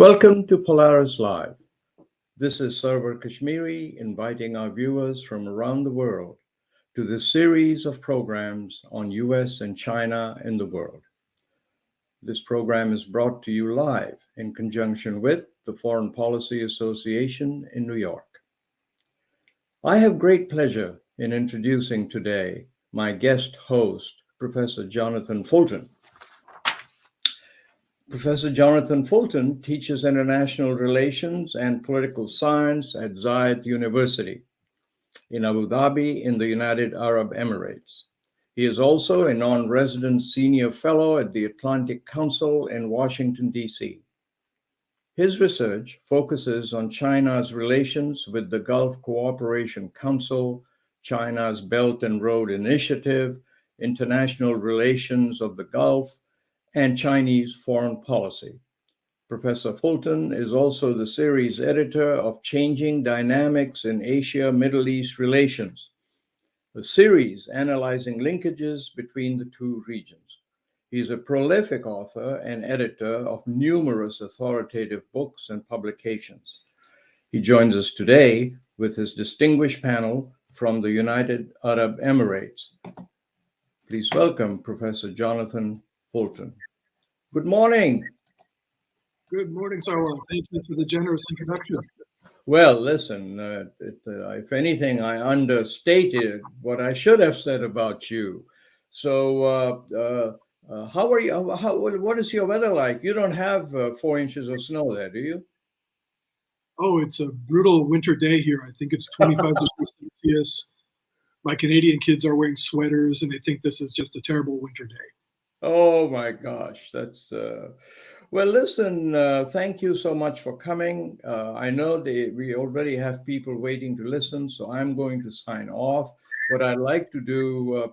Welcome to Polaris Live. This is Sarwar Kashmeri inviting our viewers from around the world to this series of programs on US and China in the world. This program is brought to you live in conjunction with the Foreign Policy Association in New York. I have great pleasure in introducing today my guest host, Professor Jonathan Fulton. Professor Jonathan Fulton teaches international relations and political science at Zayed University in Abu Dhabi in the United Arab Emirates. He is also a non-resident senior fellow at the Atlantic Council in Washington, D.C. His research focuses on China's relations with the Gulf Cooperation Council, China's Belt and Road Initiative, international relations of the Gulf, and Chinese foreign policy. Professor Fulton is also the series editor of Changing Dynamics in Asia-Middle East Relations, a series analyzing linkages between the two regions. He is a prolific author and editor of numerous authoritative books and publications. He joins us today with his distinguished panel from the United Arab Emirates. Please welcome Professor Jonathan Fulton. Good morning. Good morning, Sarwar. Thank you for the generous introduction. Well, listen, if anything, I understated what I should have said about you. So how are you? What is your weather like? You don't have 4 inches of snow there, do you? Oh, it's a brutal winter day here. I think it's 25 degrees Celsius. My Canadian kids are wearing sweaters, and they think this is just a terrible winter day. Oh my gosh, that's well. Listen, thank you so much for coming. I know we already have people waiting to listen, so I'm going to sign off. What I'd like to do,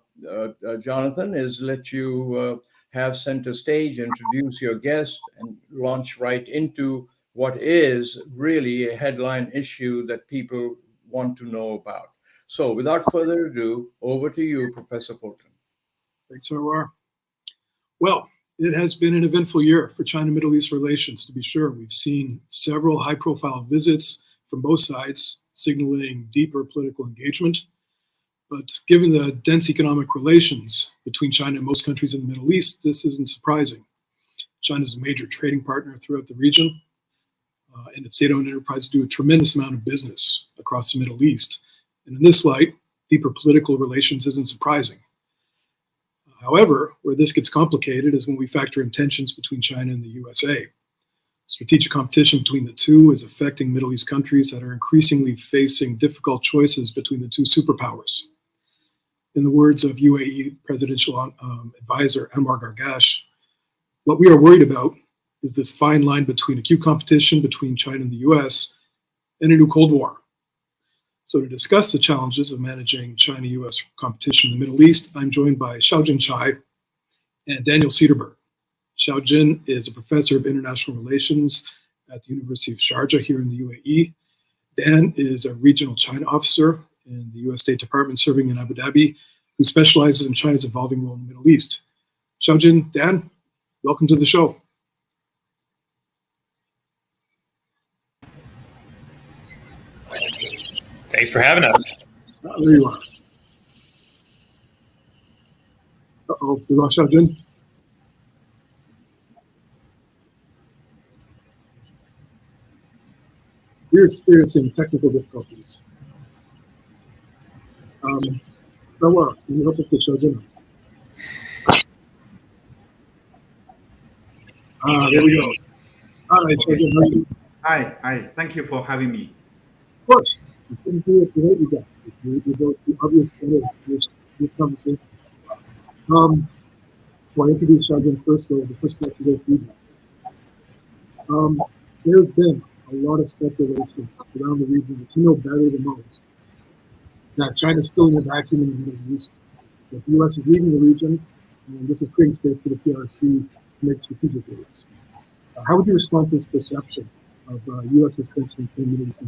Jonathan, is let you have center stage, introduce your guest, and launch right into what is really a headline issue that people want to know about. So, without further ado, over to you, Professor Fulton. Thanks, Sarwar. Well, it has been an eventful year for China-Middle East relations, to be sure. We've seen several high-profile visits from both sides, signaling deeper political engagement. But given the dense economic relations between China and most countries in the Middle East, this isn't surprising. China is a major trading partner throughout the region, and its state-owned enterprises do a tremendous amount of business across the Middle East. And in this light, deeper political relations isn't surprising. However, where this gets complicated is when we factor in tensions between China and the USA. Strategic competition between the two is affecting Middle East countries that are increasingly facing difficult choices between the two superpowers. In the words of UAE Presidential Advisor Anwar Gargash, what we are worried about is this fine line between acute competition between China and the US and a new Cold War. So to discuss the challenges of managing China-US competition in the Middle East, I'm joined by Shaojin Chai and Daniel Cederberg. Shaojin is a professor of international relations at the University of Sharjah here in the UAE. Dan is a regional China officer in the US State Department serving in Abu Dhabi, who specializes in China's evolving role in the Middle East. Shaojin, Dan, welcome to the show. Thanks for having us. There you are. Uh-oh, we lost Shaojin. We're experiencing technical difficulties. Sarwar, can you help us get Shaojin? There we go. All right, Shaojin, how are you? Hi. Thank you for having me. Of course. We couldn't do it without you guys. We go to obvious edits this conversation. So I introduced Shaojin first, so the first question goes to you. There's been a lot of speculation around the region that you know better than most that China's filling a vacuum in the Middle East, that the U.S. is leaving the region, and this is creating space for the PRC to make strategic moves. How would you respond to this perception of U.S. retrenchment in the Middle East?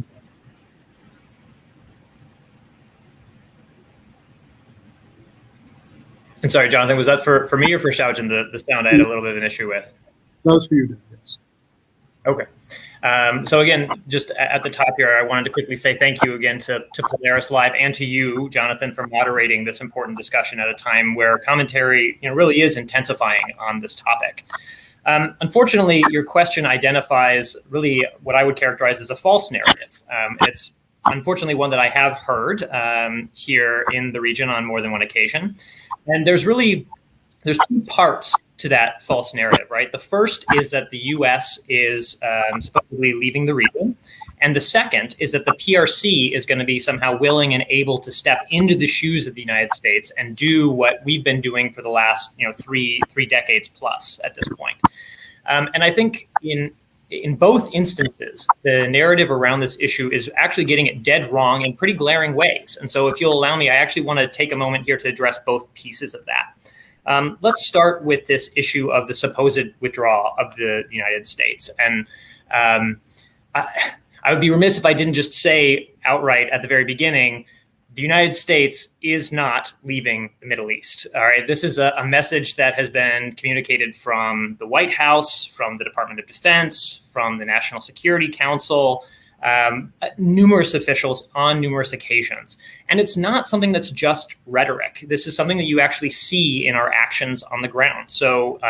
And sorry, Jonathan, was that for me or for Shaojin? The sound I had a little bit of an issue with. That was for you, yes. Okay. So again, just at the top here, I wanted to quickly say thank you again to Polaris Live and to you, Jonathan, for moderating this important discussion at a time where commentary really is intensifying on this topic. Unfortunately, your question identifies really what I would characterize as a false narrative. It's unfortunately one that I have heard here in the region on more than one occasion. And there's two parts to that false narrative, right? The first is that the U.S. is supposedly leaving the region. And the second is that the PRC is going to be somehow willing and able to step into the shoes of the United States and do what we've been doing for the last, three decades plus at this point. And I think in both instances, the narrative around this issue is actually getting it dead wrong in pretty glaring ways. And so if you'll allow me, I actually want to take a moment here to address both pieces of that. Let's start with this issue of the supposed withdrawal of the United States. And I would be remiss if I didn't just say outright at the very beginning, the United States is not leaving the Middle East. All right, this is a message that has been communicated from the White House, from the Department of Defense, from the National Security Council, numerous officials on numerous occasions. And it's not something that's just rhetoric. This is something that you actually see in our actions on the ground. So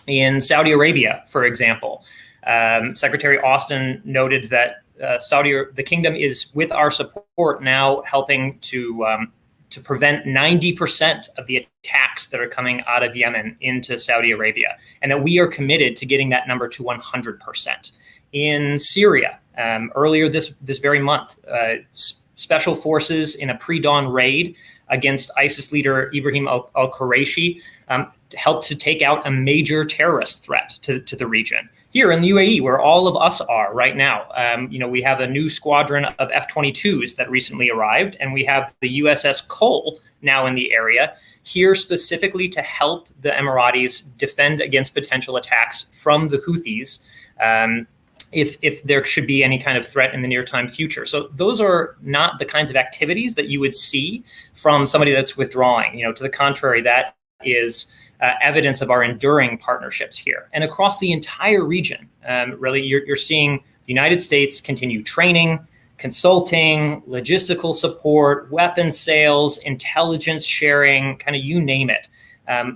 in Saudi Arabia, for example, Secretary Austin noted that the kingdom is, with our support, now helping to prevent 90% of the attacks that are coming out of Yemen into Saudi Arabia, and that we are committed to getting that number to 100%. In Syria, earlier this very month, special forces in a pre-dawn raid against ISIS leader Ibrahim al-Qurayshi helped to take out a major terrorist threat to the region. Here in the UAE, where all of us are right now, we have a new squadron of F-22s that recently arrived, and we have the USS Cole now in the area, here specifically to help the Emiratis defend against potential attacks from the Houthis, if there should be any kind of threat in the near-time future. So those are not the kinds of activities that you would see from somebody that's withdrawing. To the contrary, that is evidence of our enduring partnerships here. And across the entire region, really, you're seeing the United States continue training, consulting, logistical support, weapons sales, intelligence sharing, kind of you name it.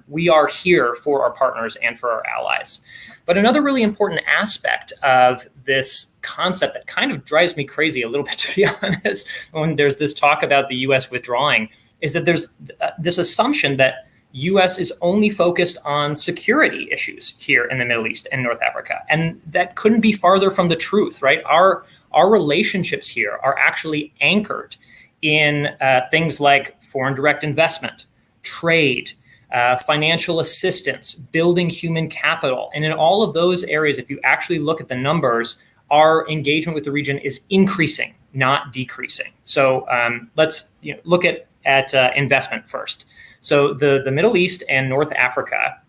We are here for our partners and for our allies. But another really important aspect of this concept that kind of drives me crazy a little bit, to be honest, when there's this talk about the U.S. withdrawing, is that there's this assumption that U.S. is only focused on security issues here in the Middle East and North Africa. And that couldn't be farther from the truth, right? Our relationships here are actually anchored in things like foreign direct investment, trade, financial assistance, building human capital. And in all of those areas, if you actually look at the numbers, our engagement with the region is increasing, not decreasing. So let's look at investment first. So the Middle East and North Africa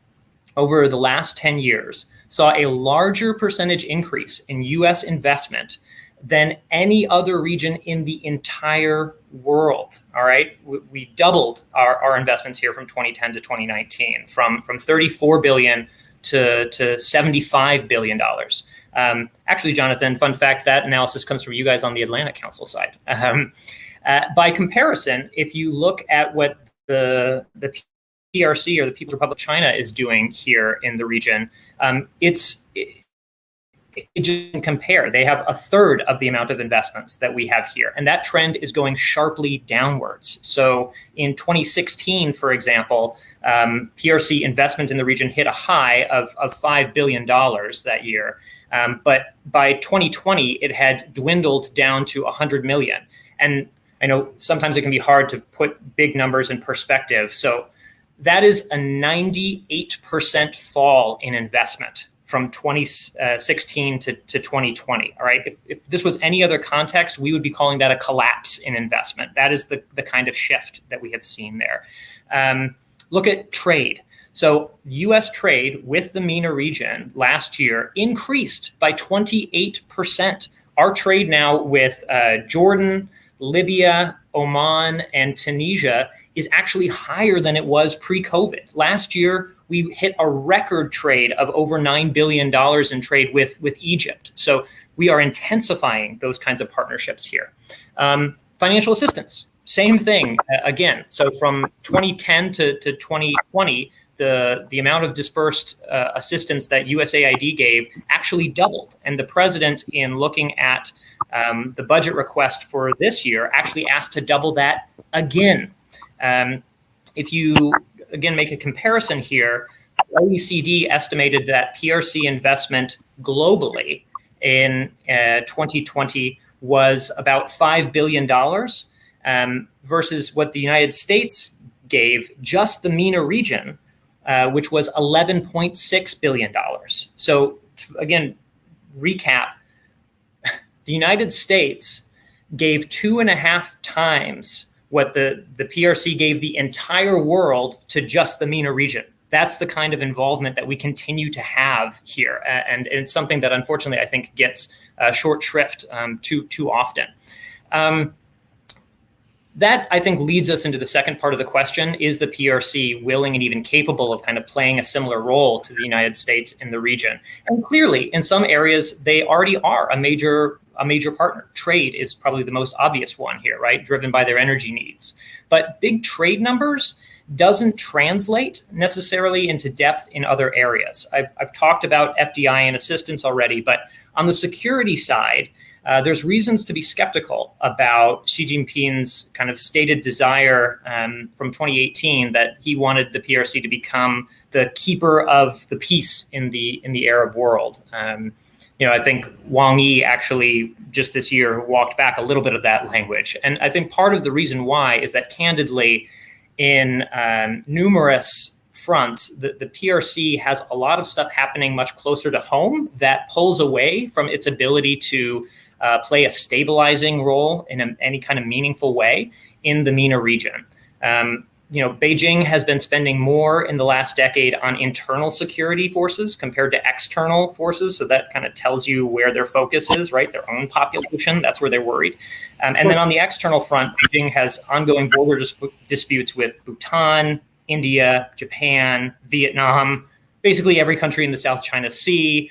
over the last 10 years saw a larger percentage increase in U.S. investment than any other region in the entire world. All right, we doubled our investments here from 2010 to 2019, from $34 billion to $75 billion. Actually, Jonathan, fun fact, that analysis comes from you guys on the Atlantic Council side. By comparison, if you look at what the PRC, or the People's Republic of China, is doing here in the region, it just doesn't compare. They have a third of the amount of investments that we have here. And that trend is going sharply downwards. So in 2016, for example, PRC investment in the region hit a high of $5 billion that year. But by 2020, it had dwindled down to 100 million. And I know sometimes it can be hard to put big numbers in perspective. So that is a 98% fall in investment from 2016 to 2020. All right. If this was any other context, we would be calling that a collapse in investment. That is the kind of shift that we have seen there. Look at trade. So U.S. trade with the MENA region last year increased by 28%. Our trade now with Jordan, Libya, Oman, and Tunisia is actually higher than it was pre-COVID. Last year, we hit a record trade of over $9 billion in trade with Egypt. So we are intensifying those kinds of partnerships here. Financial assistance, same thing again. So from 2010 to 2020, the amount of dispersed assistance that USAID gave actually doubled. And the president, in looking at the budget request for this year, actually asked to double that again. If you, again, make a comparison here, OECD estimated that PRC investment globally in 2020 was about $5 billion versus what the United States gave just the MENA region, which was $11.6 billion. So again, recap, the United States gave 2.5 times what the PRC gave the entire world to just the MENA region. That's the kind of involvement that we continue to have here. And it's something that unfortunately I think gets short shrift too often. That, I think, leads us into the second part of the question. Is the PRC willing and even capable of kind of playing a similar role to the United States in the region? And clearly, in some areas, they already are a major partner. Trade is probably the most obvious one here, right? Driven by their energy needs. But big trade numbers doesn't translate necessarily into depth in other areas. I've talked about FDI and assistance already, but on the security side, there's reasons to be skeptical about Xi Jinping's kind of stated desire from 2018 that he wanted the PRC to become the keeper of the peace in the Arab world. I think Wang Yi actually just this year walked back a little bit of that language. And I think part of the reason why is that candidly, in numerous fronts, the PRC has a lot of stuff happening much closer to home that pulls away from its ability to play a stabilizing role in any kind of meaningful way in the MENA region. Beijing has been spending more in the last decade on internal security forces compared to external forces. So that kind of tells you where their focus is, right? Their own population, that's where they're worried. And then on the external front, Beijing has ongoing border disputes with Bhutan, India, Japan, Vietnam, basically every country in the South China Sea.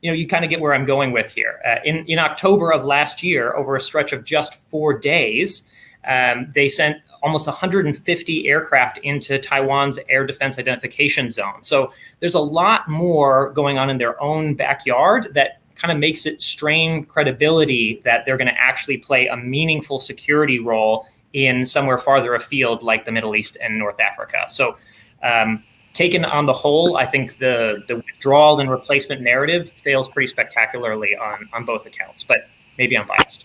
You kind of get where I'm going with here. In October of last year, over a stretch of just 4 days, they sent almost 150 aircraft into Taiwan's air defense identification zone. So there's a lot more going on in their own backyard that kind of makes it strain credibility that they're going to actually play a meaningful security role in somewhere farther afield like the Middle East and North Africa. So taken on the whole, I think the withdrawal and replacement narrative fails pretty spectacularly on both accounts, but maybe I'm biased.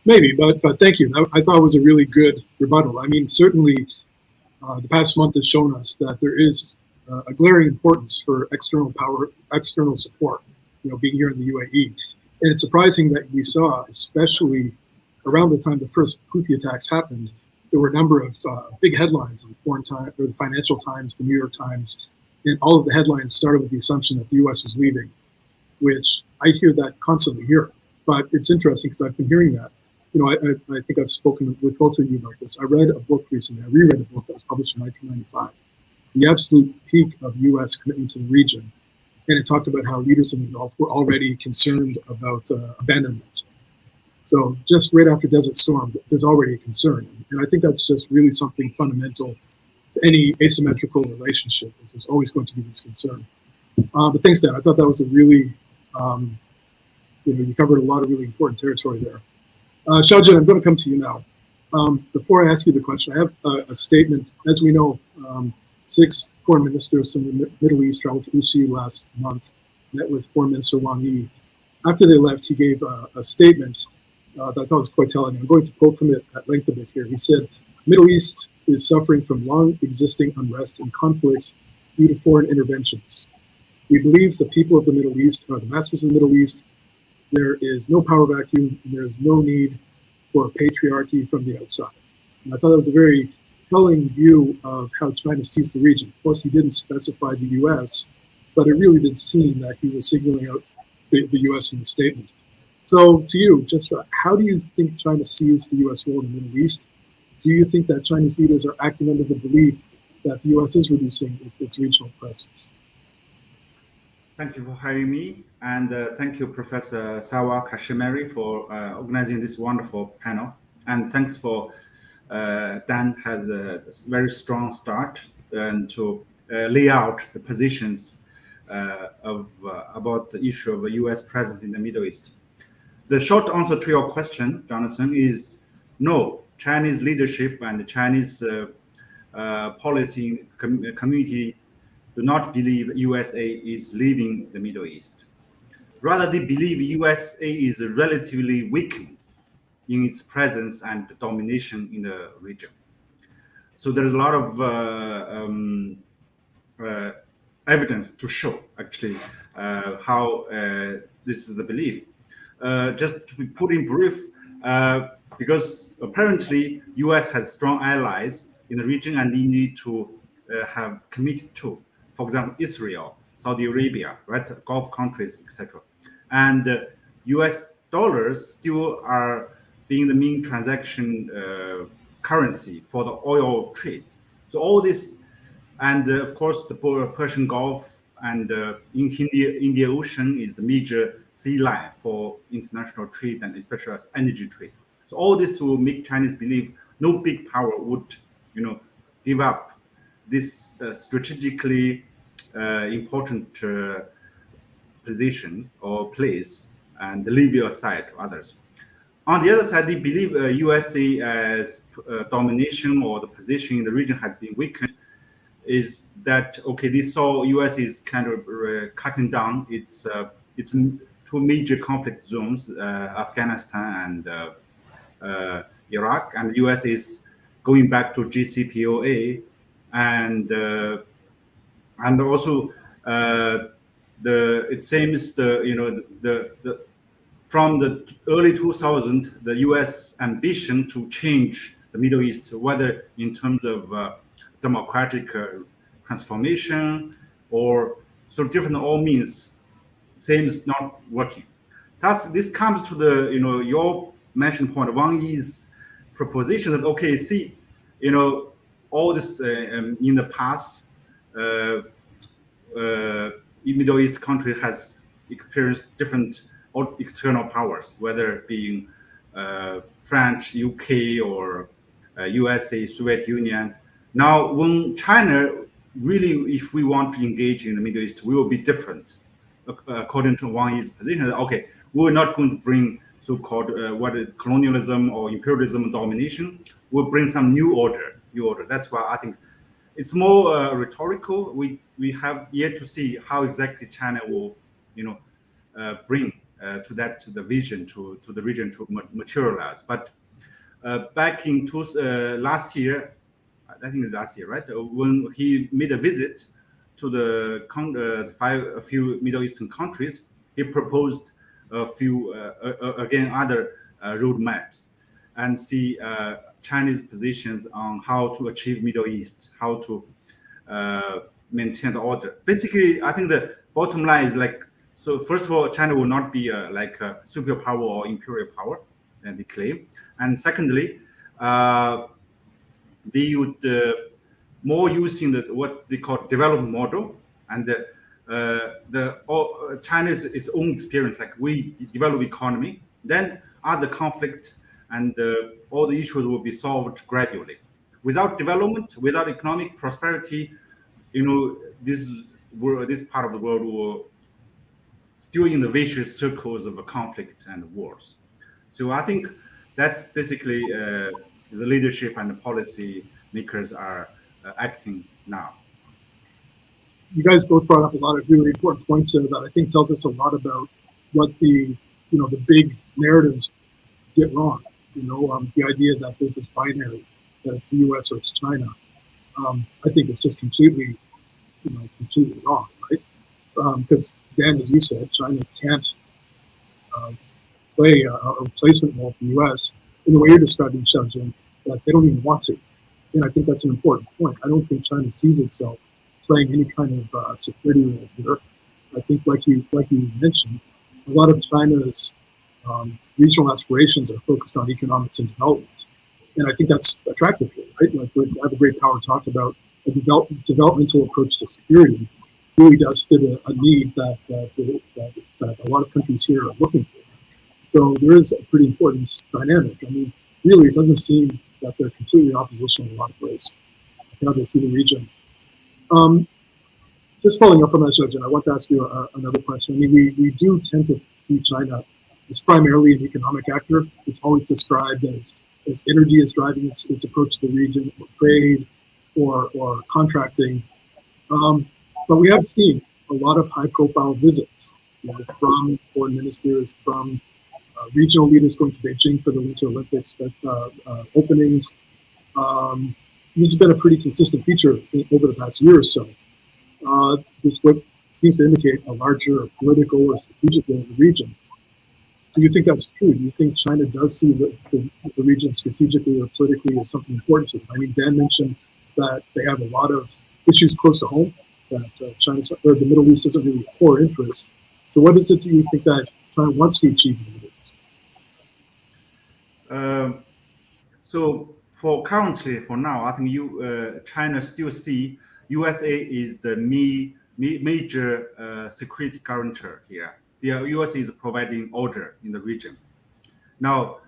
Maybe, but thank you. I thought it was a really good rebuttal. I mean, certainly the past month has shown us that there is a glaring importance for external support, being here in the UAE. And it's surprising that we saw, especially around the time the first Houthi attacks happened, there were a number of big headlines in the Financial Times, the New York Times, and all of the headlines started with the assumption that the U.S. was leaving, which I hear that constantly here. But it's interesting because I've been hearing that. I think I've spoken with both of you about this. I read a book recently. I reread a book that was published in 1995, The Absolute Peak of U.S. Commitment to the Region. And it talked about how leaders in the Gulf were already concerned about abandonment. So just right after Desert Storm, there's already a concern. And I think that's just really something fundamental to any asymmetrical relationship, is there's always going to be this concern. But thanks, Dan. I thought that was a really, you covered a lot of really important territory there. Shaojin, I'm going to come to you now. Before I ask you the question, I have a statement. As we know, 6 foreign ministers from the Middle East traveled to UC last month, met with Foreign Minister Wang Yi. After they left, he gave a statement that I thought was quite telling. I'm going to quote from it at length a bit here. He said, "Middle East is suffering from long existing unrest and conflicts due to foreign interventions. We believe the people of the Middle East are the masters of the Middle East. There is no power vacuum, and there is no need for patriarchy from the outside." And I thought that was a very telling view of how China sees the region. Of course, he didn't specify the U.S., but it really did seem that he was signaling out the U.S. in the statement. So to you, just how do you think China sees the U.S. role in the Middle East? Do you think that Chinese leaders are acting under the belief that the U.S. is reducing its regional presence? Thank you for having me, and thank you, Professor Sarwar Kashmeri, for organizing this wonderful panel. And thanks for Dan has a very strong start and to lay out the positions about the issue of a U.S. presence in the Middle East. The short answer to your question, Jonathan, is no. Chinese leadership and the Chinese policy community do not believe USA is leaving the Middle East. Rather, they believe USA is relatively weakened in its presence and domination in the region. So there's a lot of evidence to show, actually, how this is the belief. Just to be put in brief, because apparently US has strong allies in the region and they need to have committed to, for example, Israel, Saudi Arabia, right, Gulf countries, etc. And US dollars still are being the main transaction currency for the oil trade. So all this, and of course the Persian Gulf and Indian Ocean is the major sea line for international trade and especially as energy trade. So all this will make Chinese believe no big power would, give up this strategically important position or place and leave it aside to others. On the other side, they believe USA as domination or the position in the region has been weakened. Is that okay? They saw US is kind of cutting down its two major conflict zones, Afghanistan and Iraq, and the US is going back to JCPOA, and also it seems from the early 2000s, the US ambition to change the Middle East, whether in terms of democratic transformation or so different all means, seems not working. Thus, this comes to the your mentioned point. Wang Yi's proposition that okay, see, all this in the past, Middle East country has experienced different external powers, whether being French, UK, or USA, Soviet Union. Now, when China really, if we want to engage in the Middle East, we will be different. According to Wang Yi's position, okay, we're not going to bring so-called colonialism or imperialism domination. We'll bring some new order. That's why I think it's more rhetorical. We have yet to see how exactly China will, bring to the vision to the region to materialize. But back in last year, I think it's last year, right? When he made a visit to a few Middle Eastern countries, he proposed a few other roadmaps and see Chinese positions on how to achieve Middle East, how to maintain the order. Basically, I think the bottom line is so. First of all, China will not be like a superpower or imperial power, and they claim. And secondly, they would more using what they call development model, and China's its own experience. Like we develop economy, then other conflict and all the issues will be solved gradually. Without development, without economic prosperity, this part of the world will still in the vicious circles of conflict and wars. So I think that's basically the leadership and the policy makers are acting now. You guys both brought up a lot of really important points there that I think tells us a lot about what the big narratives get wrong. The idea that there's this binary, that it's the U.S. or it's China. I think it's just completely wrong, right? Because Dan, as you said, China can't play a replacement role for the U.S. in the way you're describing, Shaojin, that they don't even want to. And I think that's an important point. I don't think China sees itself playing any kind of security role here. I think, like you mentioned, a lot of China's regional aspirations are focused on economics and development. And I think that's attractive here, right? Like what the Great Power talked about, a developmental approach to security really does fit a need that a lot of countries here are looking for. So there is a pretty important dynamic. I mean, really, it doesn't seem that they're completely oppositional in a lot of ways. How they see the region. Just following up on that, Shaojin, I want to ask you another question. I mean, we do tend to see China as primarily an economic actor. It's always described as energy is driving its approach to the region, or trade, or contracting. But we have seen a lot of high-profile visits, from foreign ministers, from regional leaders going to Beijing for the Winter Olympics openings. This has been a pretty consistent feature over the past year or so. This what seems to indicate a larger political or strategic role in the region. Do you think that's true? Do you think China does see the region strategically or politically as something important to them? I mean, Dan mentioned that they have a lot of issues close to home, that China's or the Middle East isn't really a core interest. So what is it do you think that China wants to achieve in the Middle East? So for now, I think China still see USA is the major security guarantor here. The US is providing order in the region. Now,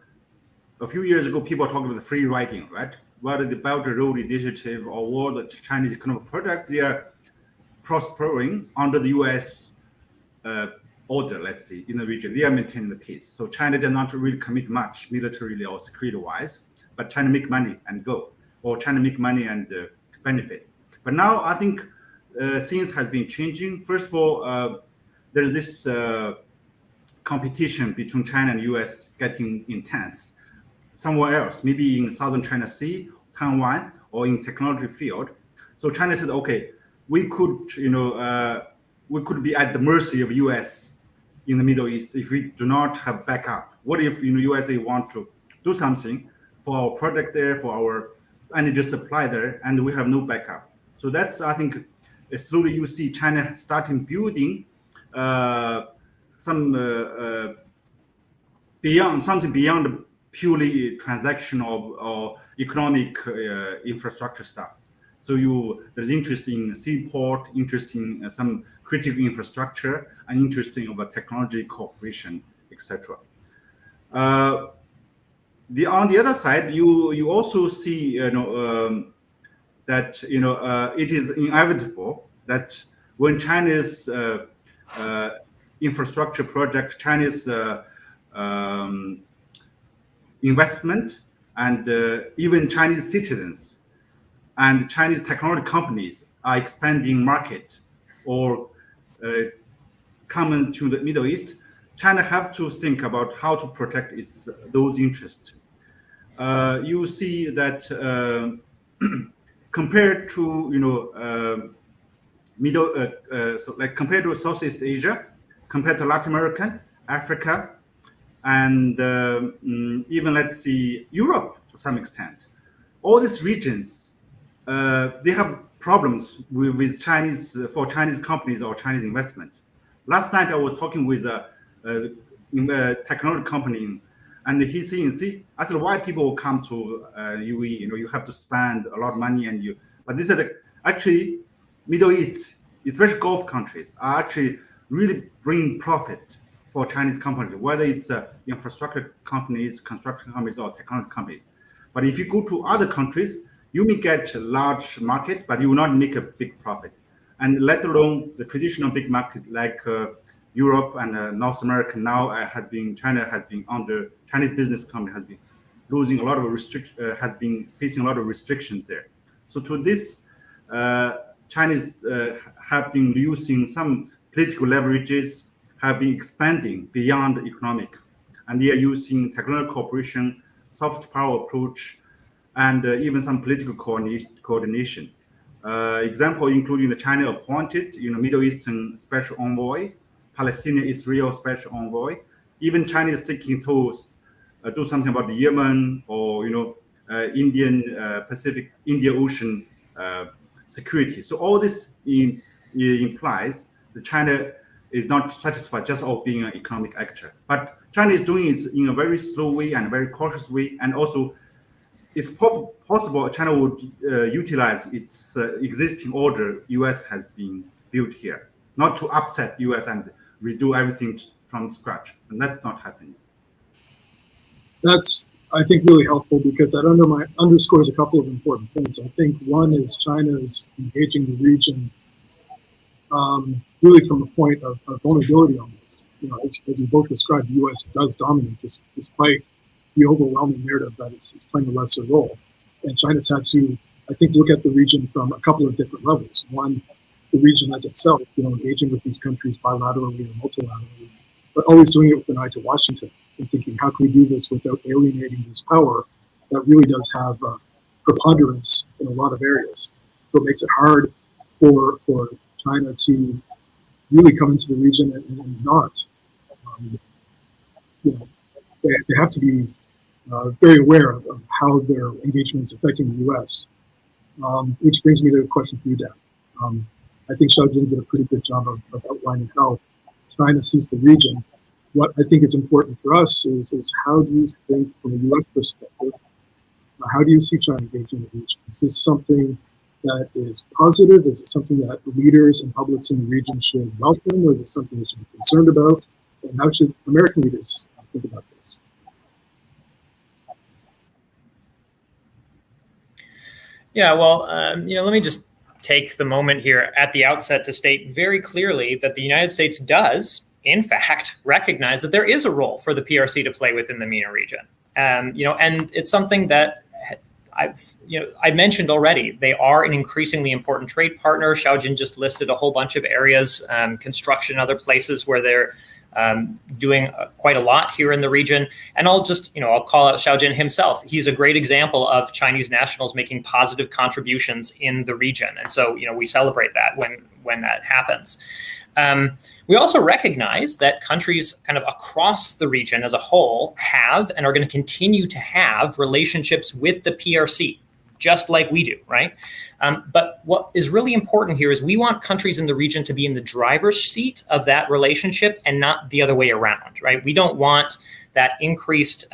a few years ago, people talked about the free riding, right? Whether the Belt and Road Initiative or all the Chinese economic project, they are prospering under the US order, let's say, in the region. They are maintaining the peace. So China does not really commit much militarily or security-wise, but China make money and go, or China make money and benefit. But now I think things has been changing. First of all, there's this competition between China and US getting intense. Somewhere else, maybe in Southern China Sea, Taiwan, or in technology field. So China said, okay, we could be at the mercy of US in the Middle East if we do not have backup. What if USA want to do something for our project there, for our energy supply there, and we have no backup? So that's, I think, slowly you see China starting building something beyond purely transactional or economic infrastructure stuff. So there's interest in seaport, interest in some critical infrastructure, and interest in technology cooperation, etc. On the other side, you also see that it is inevitable that when China's infrastructure project, China's investment, and even Chinese citizens and Chinese technology companies are expanding market or coming to the Middle East, China have to think about how to protect those interests. You see that compared to compared to Southeast Asia, compared to Latin America, Africa, and even let's see Europe to some extent, all these regions they have problems with Chinese companies or Chinese investment. Last night I was talking with a technology company, and he's saying, I said, why people will come to UAE? You have to spend a lot of money, but they said actually Middle East, especially Gulf countries, are actually really bringing profit for Chinese companies, whether it's infrastructure companies, construction companies, or technology companies. But if you go to other countries, you may get a large market, but you will not make a big profit. And let alone the traditional big market like Europe and North America now China has been under, Chinese business company has been losing a lot of has been facing a lot of restrictions there. So to this, Chinese have been using some political leverages, have been expanding beyond economic, and they are using technological cooperation, soft power approach, and even some political coordination. Example including the China appointed, Middle Eastern special envoy, Palestinian-Israel special envoy, even China is seeking to do something about the Yemen or Indian Pacific, Indian Ocean security. So all this implies that China is not satisfied just of being an economic actor, but China is doing it in a very slow way and very cautious way, and also it's possible China would utilize its existing order U.S. has been built here, not to upset U.S. and redo everything from scratch, and that's not happening. That's, I think, really helpful because that underscores a couple of important points. I think one is China's engaging the region really from a point of vulnerability almost. You know, as you both described, the U.S. does dominate despite the overwhelming narrative that it's playing a lesser role. And China's had to, I think, look at the region from a couple of different levels. One, the region as itself, you know, engaging with these countries bilaterally or multilaterally, but always doing it with an eye to Washington and thinking, how can we do this without alienating this power that really does have preponderance in a lot of areas. So it makes it hard for China to really come into the region and not, you know, they have to be very aware of how their engagement is affecting the U.S. Which brings me to a question for you, Dan. I think Shaojin did a pretty good job of outlining how China sees the region. What I think is important for us is how do you think, from a U.S. perspective, how do you see China engaging in the region? Is this something that is positive? Is it something that leaders and publics in the region should welcome? Or is it something they should be concerned about? And how should American leaders think about this? Yeah, well, you know, let me just take the moment here at the outset to state very clearly that the United States does, in fact, recognize that there is a role for the PRC to play within the MENA region. You know, and it's something that I mentioned already. They are an increasingly important trade partner. Shaojin just listed a whole bunch of areas, construction, other places where they're doing quite a lot here in the region. And I'll call out Shaojin himself. He's a great example of Chinese nationals making positive contributions in the region. And so, you know, we celebrate that when that happens. We also recognize that countries kind of across the region as a whole have and are going to continue to have relationships with the PRC, just like we do, right? But what is really important here is we want countries in the region to be in the driver's seat of that relationship and not the other way around, right? We don't want that increased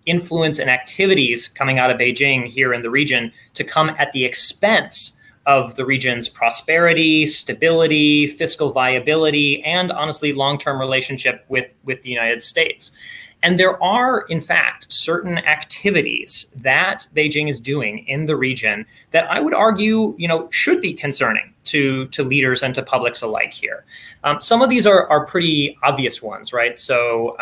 influence and activities coming out of Beijing here in the region to come at the expense of the region's prosperity, stability, fiscal viability, and honestly, long-term relationship with the United States. And there are, in fact, certain activities that Beijing is doing in the region that I would argue, you know, should be concerning to leaders and to publics alike here. Some of these are pretty obvious ones, right? So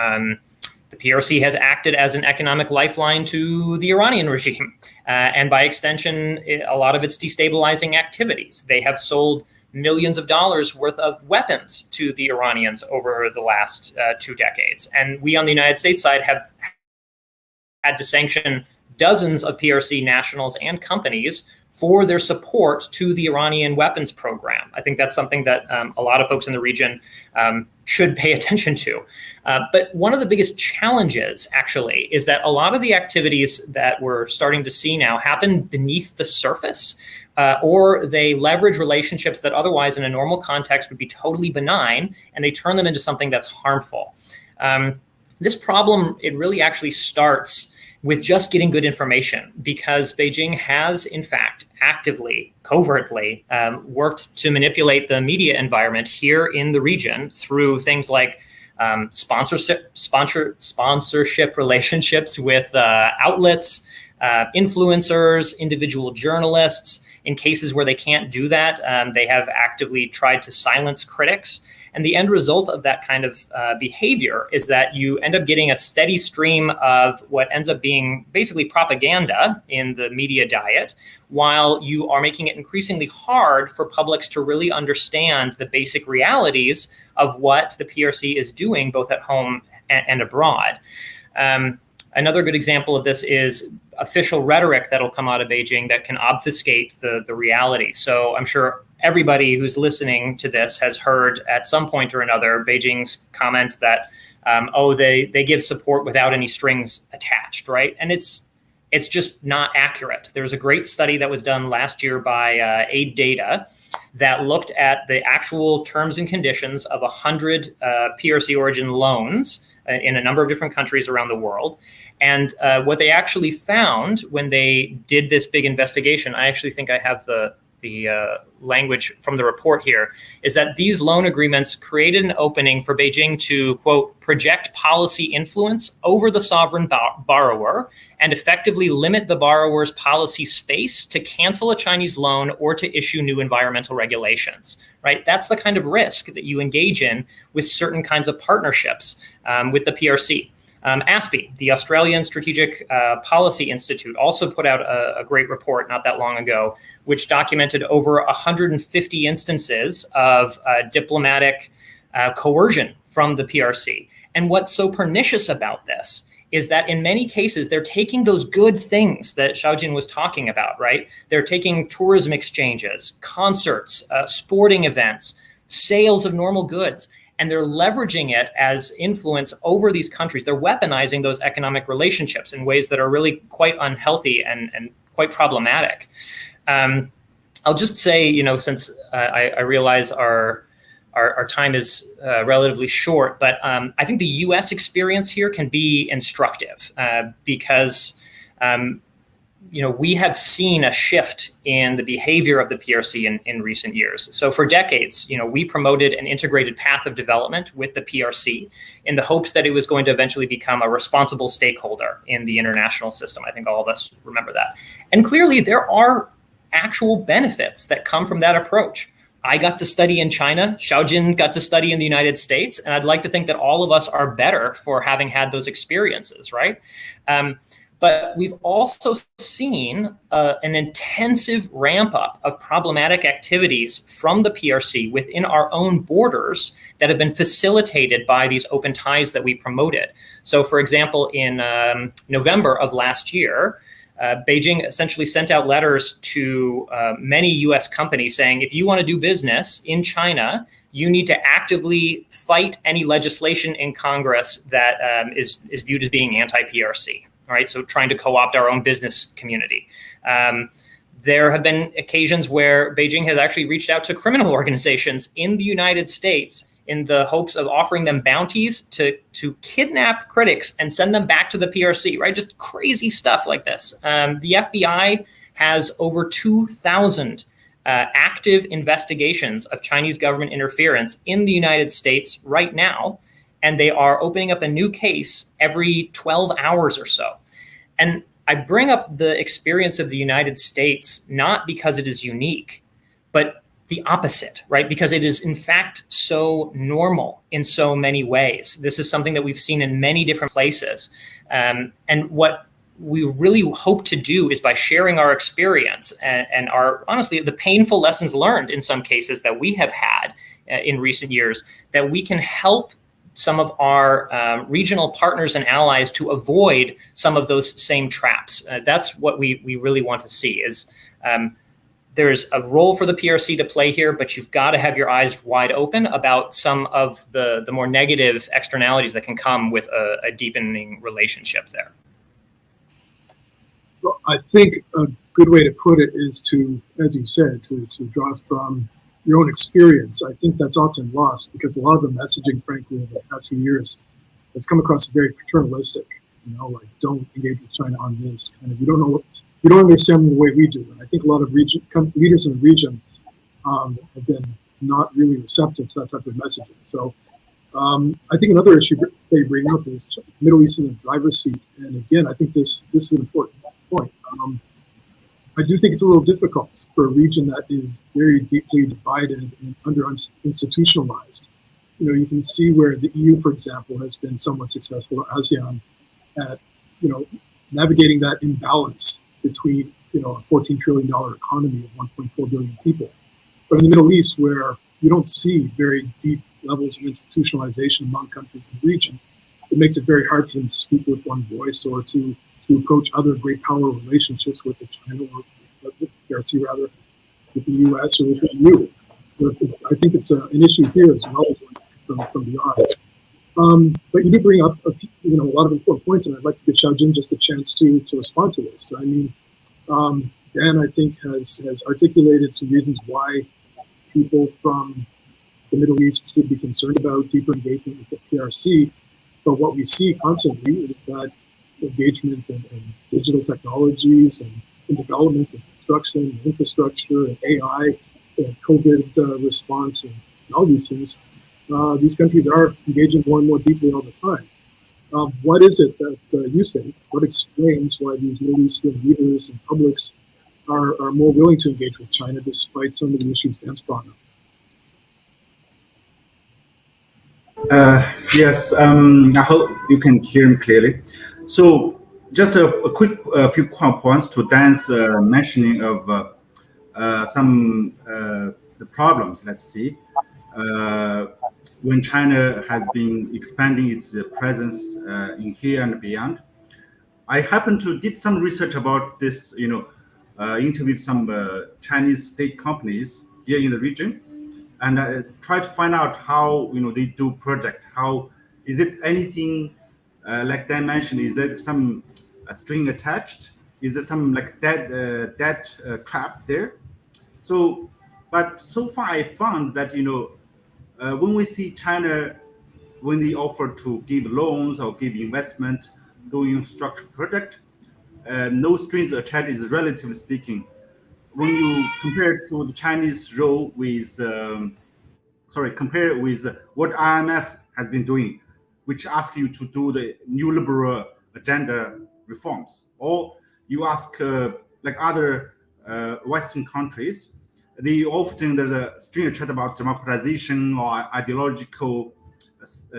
the PRC has acted as an economic lifeline to the Iranian regime, and by extension, a lot of its destabilizing activities. They have sold millions of dollars worth of weapons to the Iranians over the last 2 decades. And we on the United States side have had to sanction dozens of PRC nationals and companies for their support to the Iranian weapons program. I think that's something that a lot of folks in the region should pay attention to. But one of the biggest challenges, actually, is that a lot of the activities that we're starting to see now happen beneath the surface, or they leverage relationships that otherwise in a normal context would be totally benign, and they turn them into something that's harmful. This problem, it really actually starts with just getting good information, because Beijing has, in fact, actively, covertly worked to manipulate the media environment here in the region through things like sponsorship relationships with outlets, influencers, individual journalists. In cases where they can't do that, they have actively tried to silence critics. And the end result of that kind of behavior is that you end up getting a steady stream of what ends up being basically propaganda in the media diet, while you are making it increasingly hard for publics to really understand the basic realities of what the PRC is doing, both at home and abroad. Another good example of this is official rhetoric that'll come out of Beijing that can obfuscate the reality. So I'm sure everybody who's listening to this has heard at some point or another Beijing's comment that, they give support without any strings attached, right? And it's just not accurate. There's a great study that was done last year by Aid Data that looked at the actual terms and conditions of 100 PRC origin loans in a number of different countries around the world. And what they actually found when they did this big investigation, I actually think I have the language from the report here, is that these loan agreements created an opening for Beijing to, quote, project policy influence over the sovereign borrower and effectively limit the borrower's policy space to cancel a Chinese loan or to issue new environmental regulations, right? That's the kind of risk that you engage in with certain kinds of partnerships with the PRC. ASPI, the Australian Strategic Policy Institute, also put out a great report not that long ago, which documented over 150 instances of diplomatic coercion from the PRC. And what's so pernicious about this is that in many cases, they're taking those good things that Shaojin was talking about, right? They're taking tourism exchanges, concerts, sporting events, sales of normal goods, and they're leveraging it as influence over these countries. They're weaponizing those economic relationships in ways that are really quite unhealthy and quite problematic. I'll just say, since I realize our time is relatively short, but I think the U.S. experience here can be instructive because we have seen a shift in the behavior of the PRC in recent years. So for decades, we promoted an integrated path of development with the PRC in the hopes that it was going to eventually become a responsible stakeholder in the international system. I think all of us remember that. And clearly there are actual benefits that come from that approach. I got to study in China, Shaojin got to study in the United States, and I'd like to think that all of us are better for having had those experiences, right? But we've also seen an intensive ramp up of problematic activities from the PRC within our own borders that have been facilitated by these open ties that we promoted. So, for example, in November of last year, Beijing essentially sent out letters to many US companies saying, if you want to do business in China, you need to actively fight any legislation in Congress that is viewed as being anti-PRC. All right, so trying to co-opt our own business community. There have been occasions where Beijing has actually reached out to criminal organizations in the United States in the hopes of offering them bounties to kidnap critics and send them back to the PRC, right? Just crazy stuff like this. The FBI has over 2,000 active investigations of Chinese government interference in the United States right now. And they are opening up a new case every 12 hours or so. And I bring up the experience of the United States not because it is unique, but the opposite, right? Because it is in fact so normal in so many ways. This is something that we've seen in many different places. And what we really hope to do is by sharing our experience and our, honestly, the painful lessons learned in some cases that we have had in recent years, that we can help some of our regional partners and allies to avoid some of those same traps. That's what we really want to see is there's a role for the PRC to play here, but you've got to have your eyes wide open about some of the more negative externalities that can come with a deepening relationship there. Well, I think a good way to put it is to, as you said, to draw from your own experience. I think that's often lost because a lot of the messaging, frankly, over the past few years has come across as very paternalistic. Like don't engage with China on this. Kind of, you don't understand the way we do. And I think a lot of leaders in the region have been not really receptive to that type of messaging. So I think another issue they bring up is the Middle East in the driver's seat. And again, I think this is an important point. I do think it's a little difficult for a region that is very deeply divided and under-institutionalized. You can see where the EU, for example, has been somewhat successful, or ASEAN, at, navigating that imbalance between, a $14 trillion economy of 1.4 billion people. But in the Middle East, where you don't see very deep levels of institutionalization among countries in the region, it makes it very hard for them to speak with one voice or to approach other great power relationships with the China or with the PRC, rather, with the US or with the EU. So I think it's an issue here as well from beyond. But you did bring up a lot of important points, and I'd like to give Shaojin just a chance to respond to this. I mean, Dan, I think, has articulated some reasons why people from the Middle East should be concerned about deeper engagement with the PRC. But what we see constantly is that engagement in digital technologies and in development and construction, and infrastructure, and AI, and COVID response, and all these things, these countries are engaging more and more deeply all the time. What is it that you think? What explains why these Middle Eastern leaders and publics are more willing to engage with China despite some of the issues Dan's brought up? Yes, I hope you can hear me clearly. So just a quick few points to Dan's mentioning of some the problems, let's see, when China has been expanding its presence in here and beyond. I happened to did some research about this, interviewed some Chinese state companies here in the region, and try to find out how they do project. How is it anything like Dan mentioned? Is there some string attached? Is there some like debt trap there? So, but so far I found that when we see China, when they offer to give loans or give investment doing infrastructure project, no strings attached is relatively speaking. When you compare to the Chinese role with, compare with what IMF has been doing, which asks you to do the new liberal agenda reforms, or you ask like other Western countries, they often there's a string attached about democratization or ideological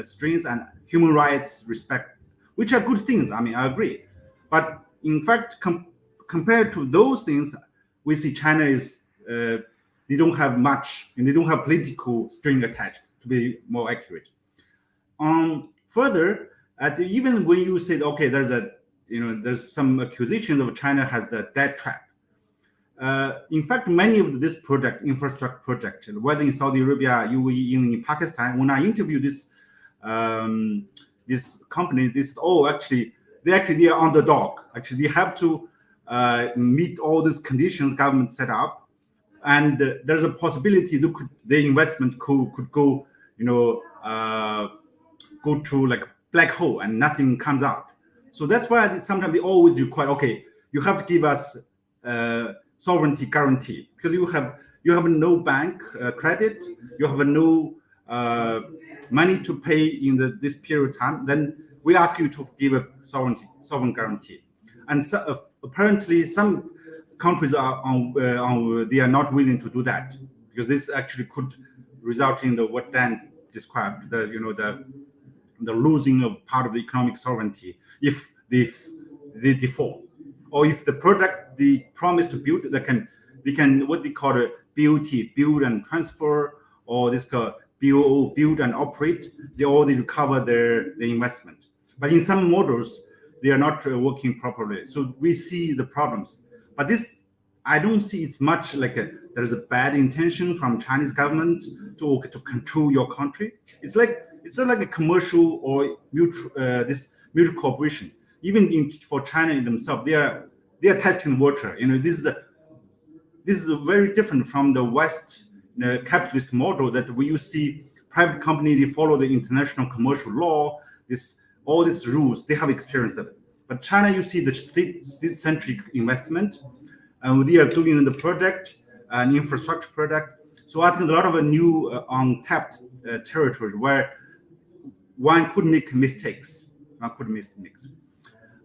strings and human rights respect, which are good things. I mean, I agree, but in fact, compared to those things, we see China is they don't have much, and they don't have political string attached, to be more accurate. Further, even when you said, okay, there's some accusations of China has the debt trap. In fact, many of this infrastructure project, whether in Saudi Arabia, UAE, even in Pakistan, when I interviewed this company, they said, they are underdog. Actually, they have to meet all these conditions government set up, and there's a possibility the investment could go, go to like black hole and nothing comes out. So that's why sometimes they always require, okay, you have to give us sovereignty guarantee, because you have no bank credit, you have no money to pay in this period of time. Then we ask you to give a sovereign guarantee, and so, apparently some countries they are not willing to do that, because this actually could result in what Dan described, the losing of part of the economic sovereignty if they default, or if the project they promise to build, they can what they call a BOT, build and transfer, or this called BOO, build and operate. They already recover their investment, but in some models they are not working properly. So we see the problems, but this I don't see it's much like there's a bad intention from Chinese government to control your country. It's not like a commercial or mutual cooperation. Even for China themselves, they are testing water. This is very different from the West capitalist model, that when you see private company, they follow the international commercial law, all these rules, they have experienced that. But China, you see the state-centric investment, and they are doing the project, an infrastructure project. So I think a lot of new untapped territories where one could make mistakes.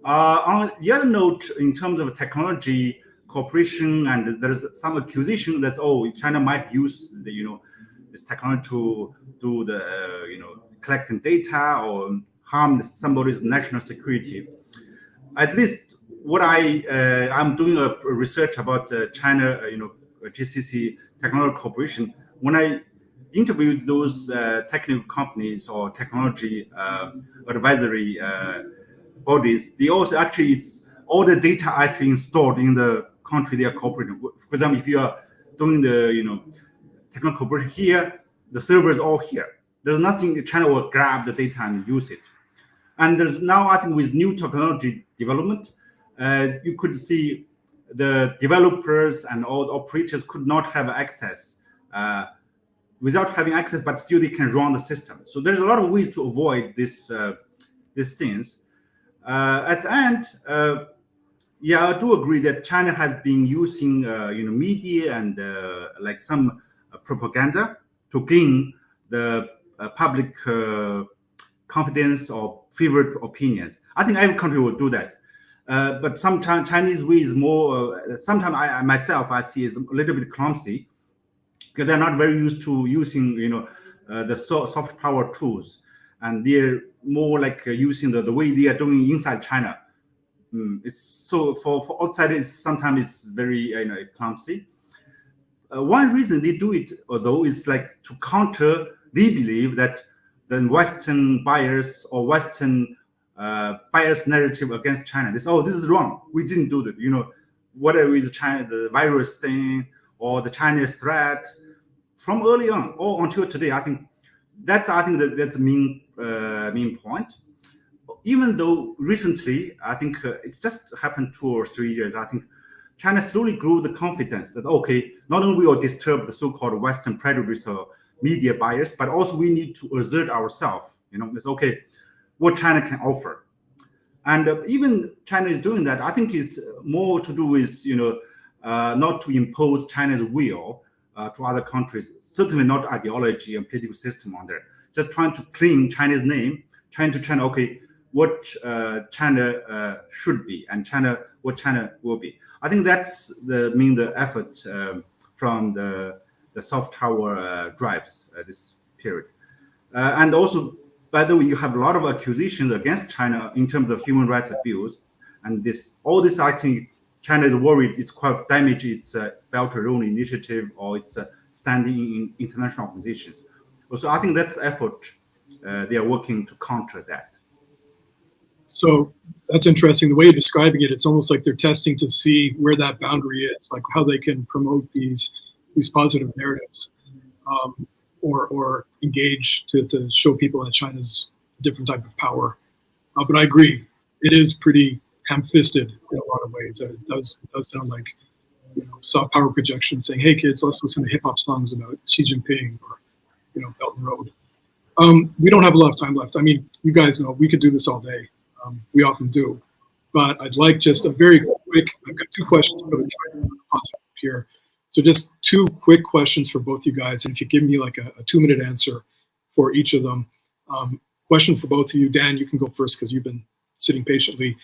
On the other note, in terms of technology cooperation, and there's some accusation that China might use this technology to do the collecting data or harm somebody's national security. At least what I'm doing a research about China GCC technology cooperation. When I interviewed those technical companies or technology advisory bodies, they also it's all the data actually stored in the country they are cooperating with. For example, if you are doing the technical cooperation here, the server is all here. There's nothing China will grab the data and use it. And there's now, I think, with new technology development, you could see the developers and all the operators could not have access without having access, but still they can run the system. So there's a lot of ways to avoid this these things. At the end, yeah, I do agree that China has been using media and like some propaganda to gain the public confidence or favorite opinions. I think every country will do that. But sometimes Chinese way is more, sometimes I myself, I see is a little bit clumsy because they're not very used to using, the soft power tools. And they're more like using the way they are doing inside China. It's so for outsiders, sometimes it's very, clumsy. One reason they do it, although, is like to counter, they believe that the Western bias or Western bias narrative against China. This is wrong. We didn't do that. Whatever is China, the virus thing or the Chinese threat from early on or until today. I think that's the main point. Even though recently, I think it's just happened 2 or 3 years. I think China slowly grew the confidence that not only will disturb the so-called Western prejudice or media bias, but also we need to assert ourselves. It's what China can offer. And even China is doing that. I think it's more to do with, not to impose China's will to other countries, certainly not ideology and political system on there, just trying to clean China's name, trying to China, what China should be and what China will be. I think that's the effort from the soft power drives this period. And also, by the way, you have a lot of accusations against China in terms of human rights abuse, and all this I think China is worried it's quite damage its Belt and Road Initiative or its standing in international organizations. So I think that's the effort they are working to counter that. So that's interesting. The way you're describing it, it's almost like they're testing to see where that boundary is, like how they can promote these positive narratives, or engage to show people that China's a different type of power. But I agree, it is pretty ham-fisted in a lot of ways. It does sound like soft power projection, saying, "Hey kids, let's listen to hip hop songs about Xi Jinping or Belt and Road." We don't have a lot of time left. I mean, you guys know we could do this all day. We often do, but I'd like just a very quick. I've got 2 questions here, so just 2 quick questions for both you guys, and if you give me like a 2-minute answer for each of them. Question for both of you. Dan, you can go first because you've been sitting patiently.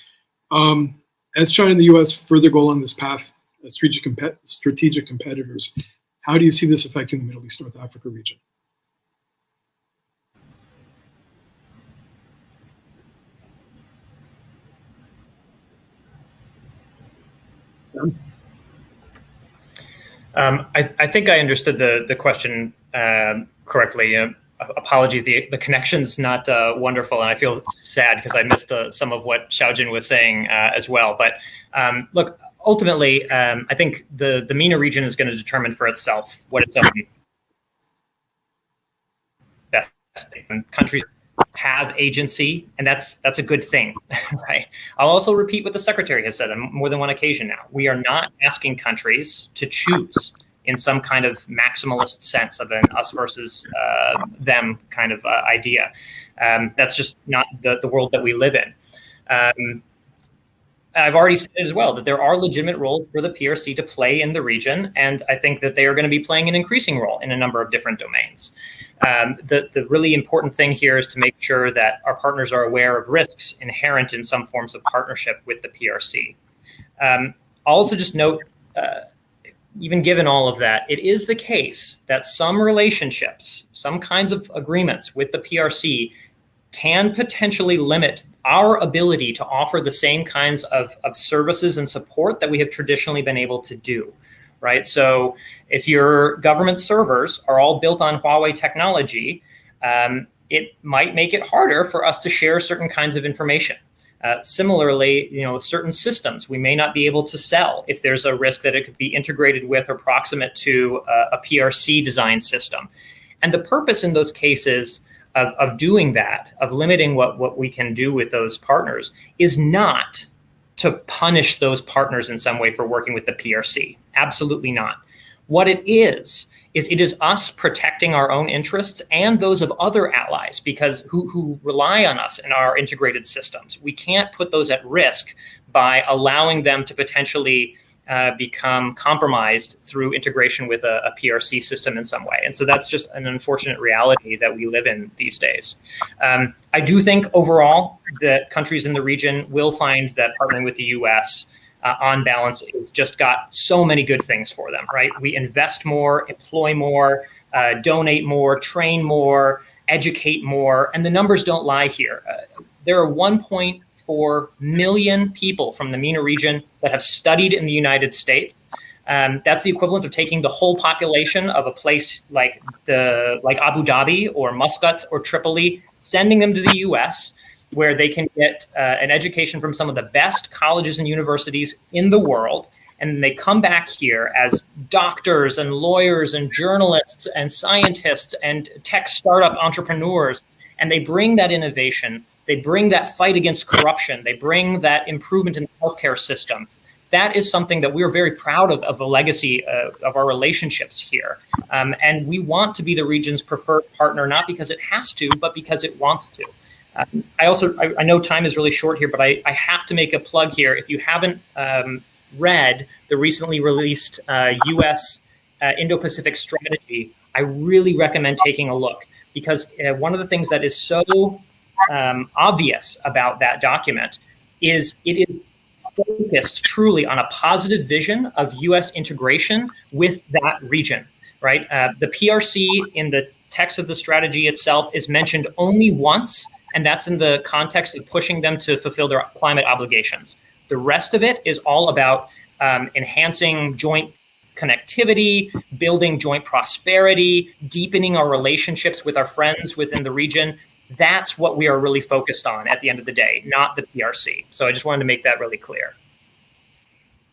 As China and the U.S. further go along this path as strategic competitors, how do you see this affecting the Middle East, North Africa region? I think I understood the question correctly. Apologies, the connection's not wonderful, and I feel sad because I missed some of what Shaojin was saying as well. But look, ultimately, I think the MENA region is going to determine for itself what its own best. Countries have agency, and that's a good thing, right? I'll also repeat what the secretary has said on more than one occasion now. We are not asking countries to choose in some kind of maximalist sense of an us versus them kind of idea. That's just not the world that we live in. I've already said as well that there are legitimate roles for the PRC to play in the region, and I think that they are going to be playing an increasing role in a number of different domains. The really important thing here is to make sure that our partners are aware of risks inherent in some forms of partnership with the PRC. I'll also just note, even given all of that, it is the case that some relationships, some kinds of agreements with the PRC can potentially limit our ability to offer the same kinds of services and support that we have traditionally been able to do, right? So if your government servers are all built on Huawei technology, it might make it harder for us to share certain kinds of information. Similarly, certain systems we may not be able to sell if there's a risk that it could be integrated with or proximate to a PRC design system. And the purpose in those cases of doing that, of limiting what we can do with those partners, is not to punish those partners in some way for working with the PRC. Absolutely not. What it is is it is us protecting our own interests and those of other allies because who rely on us in our integrated systems. We can't put those at risk by allowing them to potentially become compromised through integration with a PRC system in some way. And so that's just an unfortunate reality that we live in these days. I do think overall that countries in the region will find that partnering with the US on balance has just got so many good things for them, right? We invest more, employ more, donate more, train more, educate more, and the numbers don't lie here. There are 1.4 million people from the MENA region that have studied in the United States. That's the equivalent of taking the whole population of a place like Abu Dhabi or Muscat or Tripoli, sending them to the US, where they can get an education from some of the best colleges and universities in the world. And they come back here as doctors and lawyers and journalists and scientists and tech startup entrepreneurs. And they bring that innovation. They bring that fight against corruption. They bring that improvement in the healthcare system. That is something that we're very proud of the legacy of our relationships here. And we want to be the region's preferred partner, not because it has to, but because it wants to. I know time is really short here, but I have to make a plug here. If you haven't read the recently released U.S. Indo-Pacific strategy, I really recommend taking a look, because one of the things that is so obvious about that document is it is focused truly on a positive vision of U.S. integration with that region, right? The PRC in the text of the strategy itself is mentioned only once, and that's in the context of pushing them to fulfill their climate obligations. The rest of it is all about enhancing joint connectivity, building joint prosperity, deepening our relationships with our friends within the region. That's what we are really focused on at the end of the day, not the PRC. So I just wanted to make that really clear.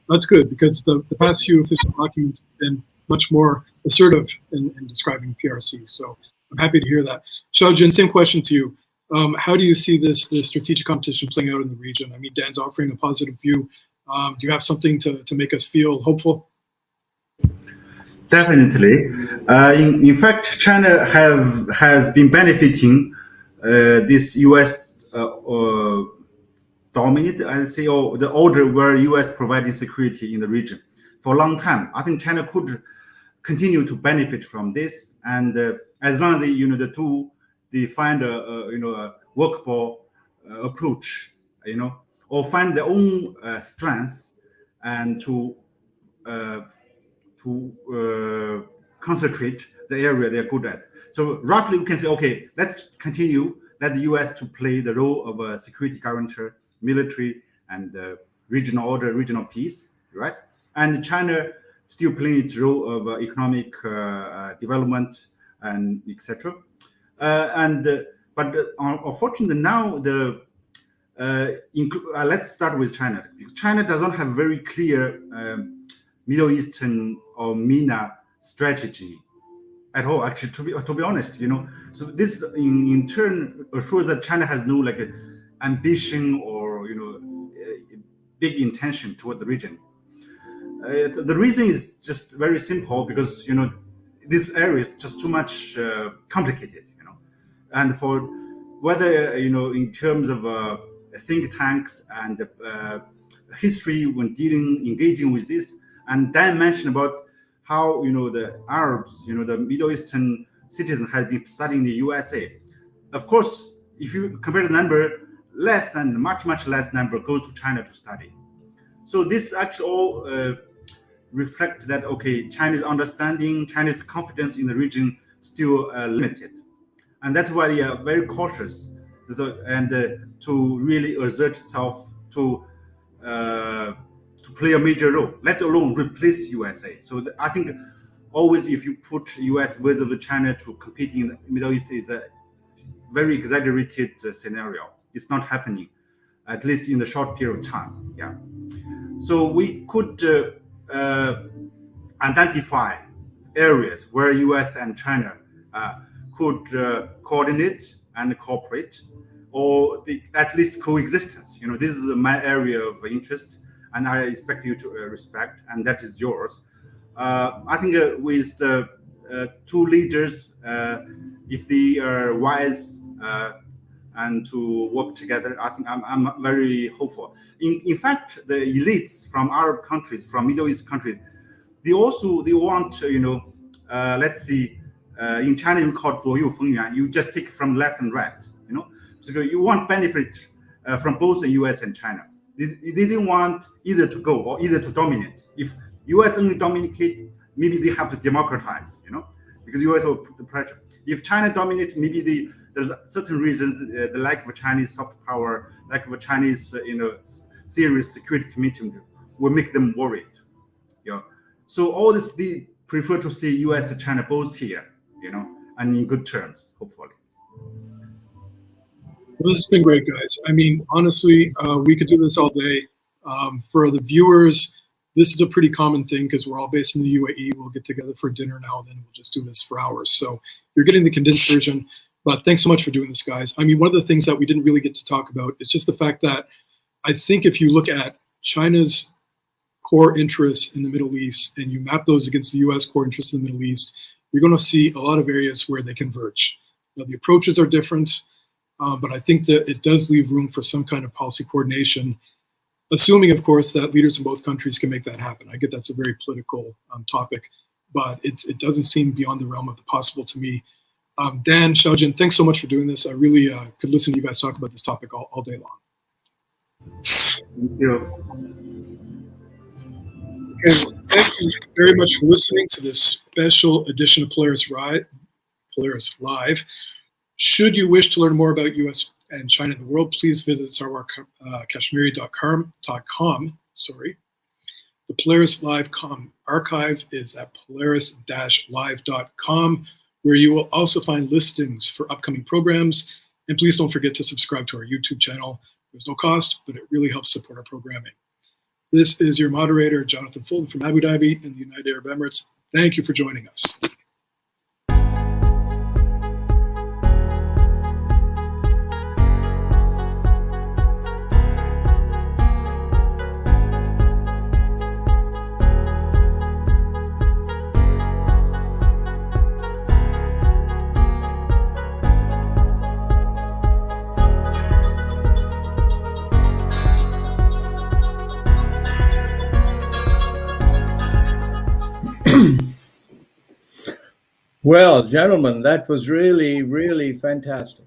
That's good, because the past few official documents have been much more assertive in describing PRC. So I'm happy to hear that. Shaojin, same question to you. How do you see this strategic competition playing out in the region? I mean, Dan's offering a positive view. Do you have something to make us feel hopeful? Definitely. In fact, China has been benefiting this U.S. dominated, I say, the order where U.S. providing security in the region for a long time. I think China could continue to benefit from this, and as long as the two they find a workable approach, or find their own strengths, and to concentrate the area they're good at. So roughly we can say, okay, let's continue, let the US to play the role of a security guarantor, military and regional order, regional peace, right? And China still playing its role of economic development and etc. But unfortunately now let's start with China. China doesn't have very clear Middle Eastern or MENA strategy at all. Actually, to be honest, so this in turn assures that China has no ambition or big intention toward the region. The reason is just very simple, because this area is just too much complicated, and for whether in terms of think tanks and history when engaging with this, and Dan mentioned about how the Arabs, the Middle Eastern citizens have been studying the USA. Of course, if you compare the number, much less number goes to China to study. So this actually all reflect that, okay, China's understanding, China's confidence in the region still limited, and that's why they are very cautious and to really assert itself to play a major role, let alone replace USA. So I think always if you put US versus China to compete in the Middle East is a very exaggerated scenario. It's not happening, at least in the short period of time. Yeah. So we could identify areas where US and China could coordinate and cooperate, or at least coexistence. This is my area of interest, and I expect you to respect, and that is yours. I think with the two leaders, if they are wise and to work together, I think I'm very hopeful. In fact, the elites from Arab countries, from Middle East countries, they want, let's see, in China we call it 左右逢源. You just take from left and right, So you want benefit from both the U.S. and China. They didn't want either to go or either to dominate. If U.S. only dominate, maybe they have to democratize, because U.S. will put the pressure. If China dominates, maybe there's certain reasons, the lack of Chinese soft power, lack of Chinese, serious security commitment will make them worried. So all this, they prefer to see U.S. and China both here, and in good terms, hopefully. Well, this has been great, guys. I mean, honestly, we could do this all day. For the viewers, this is a pretty common thing because we're all based in the UAE. We'll get together for dinner now, then we'll just do this for hours. So you're getting the condensed version. But thanks so much for doing this, guys. I mean, one of the things that we didn't really get to talk about is just the fact that I think if you look at China's core interests in the Middle East and you map those against the U.S. core interests in the Middle East, you're going to see a lot of areas where they converge. Now, the approaches are different, but I think that it does leave room for some kind of policy coordination, assuming, of course, that leaders in both countries can make that happen. I get that's a very political topic, but it doesn't seem beyond the realm of the possible to me. Dan, Shaojin, thanks so much for doing this. I really could listen to you guys talk about this topic all day long. Thank you. Okay, well, thank you very much for listening to this special edition of Polaris Live. Should you wish to learn more about U.S. and China in the world, please visit sarwarkashmeri.com. The Polaris Live archive is at polaris-live.com, where you will also find listings for upcoming programs. And please don't forget to subscribe to our YouTube channel. There's no cost, but it really helps support our programming. This is your moderator, Jonathan Fulton from Abu Dhabi in the United Arab Emirates. Thank you for joining us. Well, gentlemen, that was really, really fantastic.